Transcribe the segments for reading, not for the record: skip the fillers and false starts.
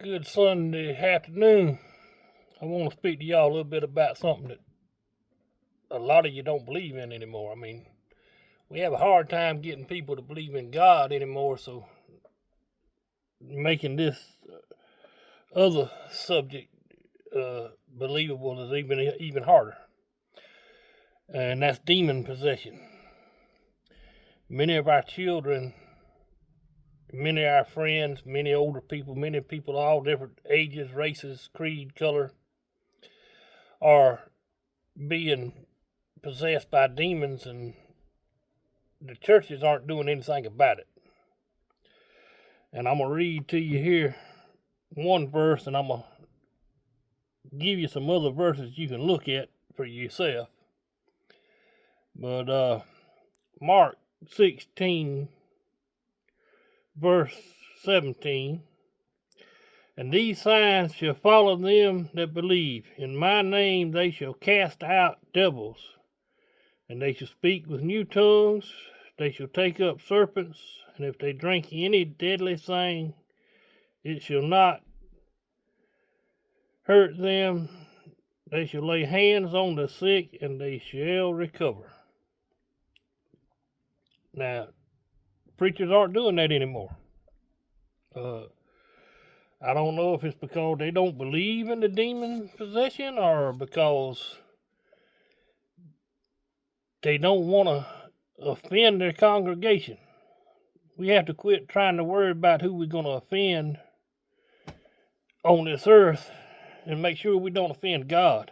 Good Sunday afternoon. I want to speak to y'all a little bit about something that a lot of you don't believe in anymore. I mean, we have a hard time getting people to believe in God anymore, so making this other subject believable is even harder. And that's demon possession. Many of our children, many of our friends, many older people, many people of all different ages, races, creed, color, are being possessed by demons, and the churches aren't doing anything about it. And I'm going to read to you here one verse, and I'm going to give you some other verses you can look at for yourself. But Mark 16, verse 17, and these signs shall follow them that believe. In my name they shall cast out devils, and they shall speak with new tongues. They shall take up serpents, and if they drink any deadly thing, it shall not hurt them. They shall lay hands on the sick, and they shall recover. Now, preachers aren't doing that anymore. I don't know if it's because they don't believe in the demon possession or because they don't want to offend their congregation. We have to quit trying to worry about who we're going to offend on this earth and make sure we don't offend God,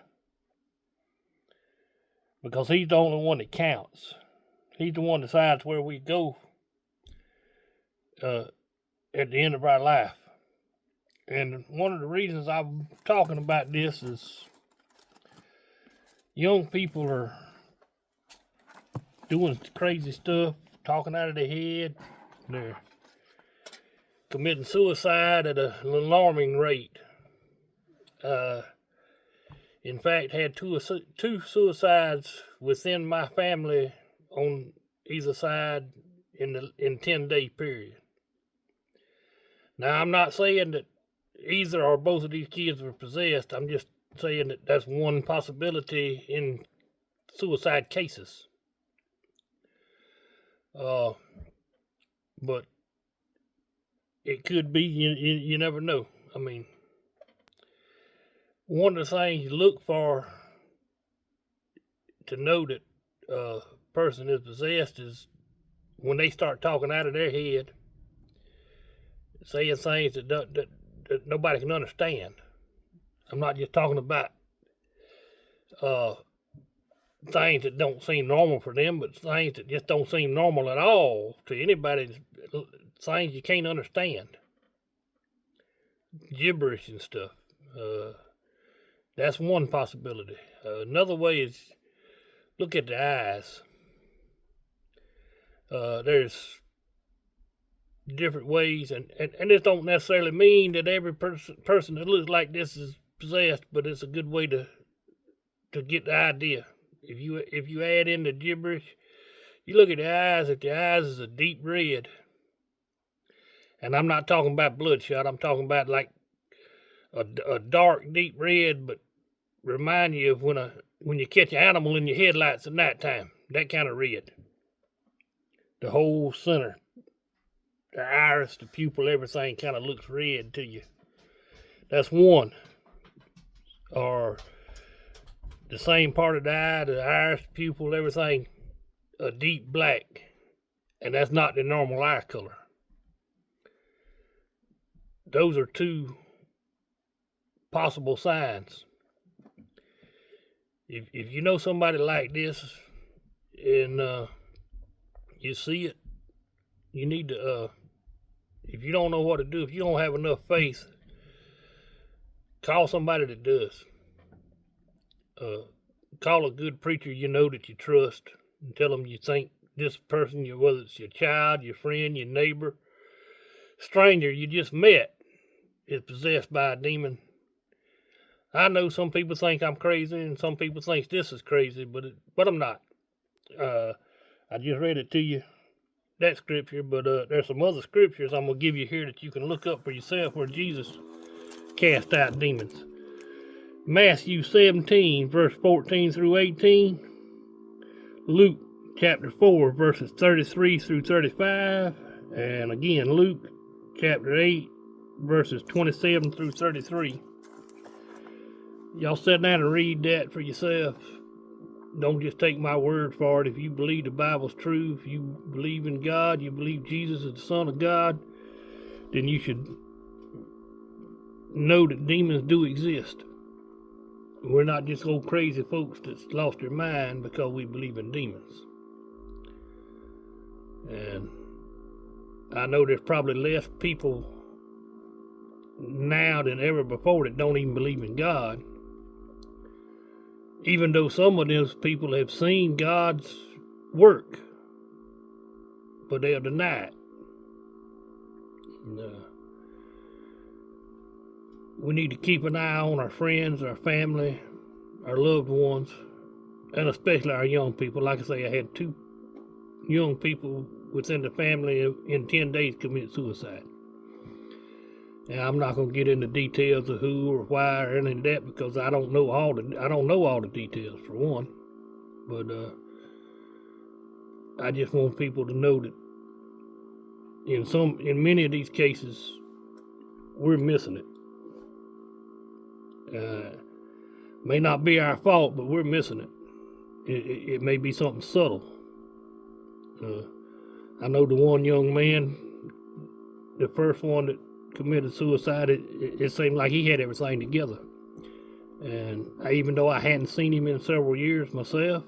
because He's the only one that counts. He's the one that decides where we go at the end of our life. And one of the reasons I'm talking about this is young people are doing crazy stuff, talking out of their head. They're committing suicide at an alarming rate. In fact, had two suicides within my family on either side in 10-day period. Now, I'm not saying that either or both of these kids were possessed. I'm just saying that that's one possibility in suicide cases. But it could be, you never know. I mean, one of the things you look for to know that a person is possessed is when they start talking out of their head, saying things that nobody can understand. I'm not just talking about things that don't seem normal for them, but things that just don't seem normal at all to anybody. Things you can't understand, gibberish and stuff. That's one possibility. Another way is look at the eyes. There's different ways, and this don't necessarily mean that every person that looks like this is possessed, but it's a good way to get the idea. If you add in the gibberish, you look at the eyes. If the eyes is a deep red, and I'm not talking about bloodshot, I'm talking about like a dark deep red, but remind you of when you catch an animal in your headlights at nighttime, that kind of red. The whole center, the iris, the pupil, everything kind of looks red to you. That's one. Or the same part of the eye, the iris, the pupil, everything, a deep black. And that's not the normal eye color. Those are two possible signs. If you know somebody like this and you see it, you need to, if you don't know what to do, if you don't have enough faith, call somebody that does. Call a good preacher you know that you trust and tell them you think this person, whether it's your child, your friend, your neighbor, stranger you just met, is possessed by a demon. I know some people think I'm crazy and some people think this is crazy, but I'm not. I just read it to you, that scripture, but there's some other scriptures I'm going to give you here that you can look up for yourself where Jesus cast out demons. Matthew 17, verse 14 through 18. Luke chapter 4, verses 33 through 35. And again, Luke chapter 8, verses 27 through 33. Y'all sit down and read that for yourself. Don't just take my word for it. If you believe the Bible's true, if you believe in God, you believe Jesus is the Son of God, then you should know that demons do exist. We're not just old crazy folks that's lost their mind because we believe in demons. And I know there's probably less people now than ever before that don't even believe in God. Even though some of those people have seen God's work, but they'll deny it. We need to keep an eye on our friends, our family, our loved ones, and especially our young people. Like I say, I had 2 young people within the family in 10 days commit suicide. And I'm not going to get into details of who or why or any of that because I don't know all the details for one. But I just want people to know that in many of these cases, we're missing it. May not be our fault, but we're missing it. It may be something subtle. I know the one young man, the first one that committed suicide, it seemed like he had everything together. And even though I hadn't seen him in several years myself,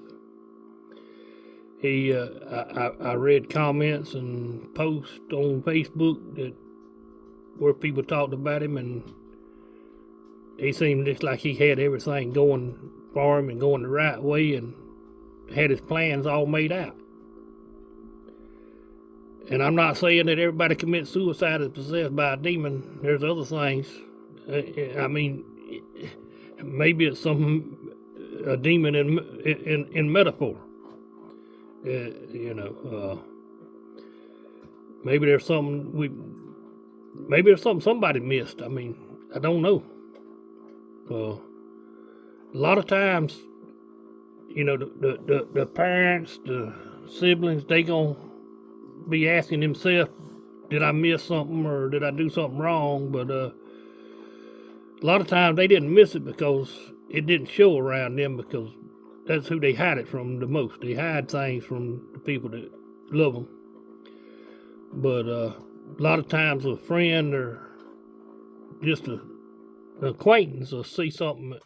I read comments and posts on Facebook where people talked about him, and he seemed just like he had everything going for him and going the right way and had his plans all made out. And I'm not saying that everybody commits suicide is possessed by a demon. There's other things. I mean, maybe it's a demon in metaphor. Maybe there's something somebody missed. I mean, I don't know. A lot of times, the parents, the siblings, they gonna be asking themselves, did I miss something or did I do something wrong? But a lot of times they didn't miss it because it didn't show around them, because that's who they hide it from the most. They hide things from the people that love them. But a lot of times a friend or just an acquaintance will see something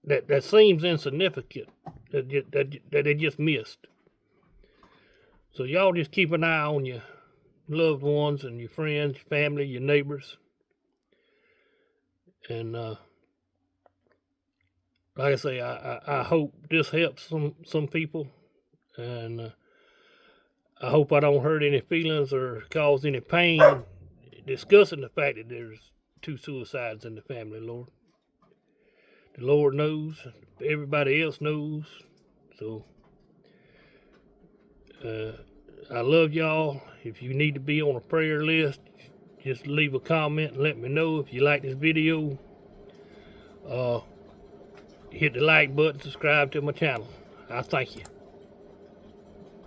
that seems insignificant that they just missed. So y'all just keep an eye on your loved ones and your friends, your family, your neighbors. And like I say, I hope this helps some people. And I hope I don't hurt any feelings or cause any pain discussing the fact that there's 2 suicides in the family, Lord. The Lord knows. Everybody else knows. So I love y'all. If you need to be on a prayer list, just leave a comment and let me know. If you like this video, hit the like button, subscribe to my channel. I thank you.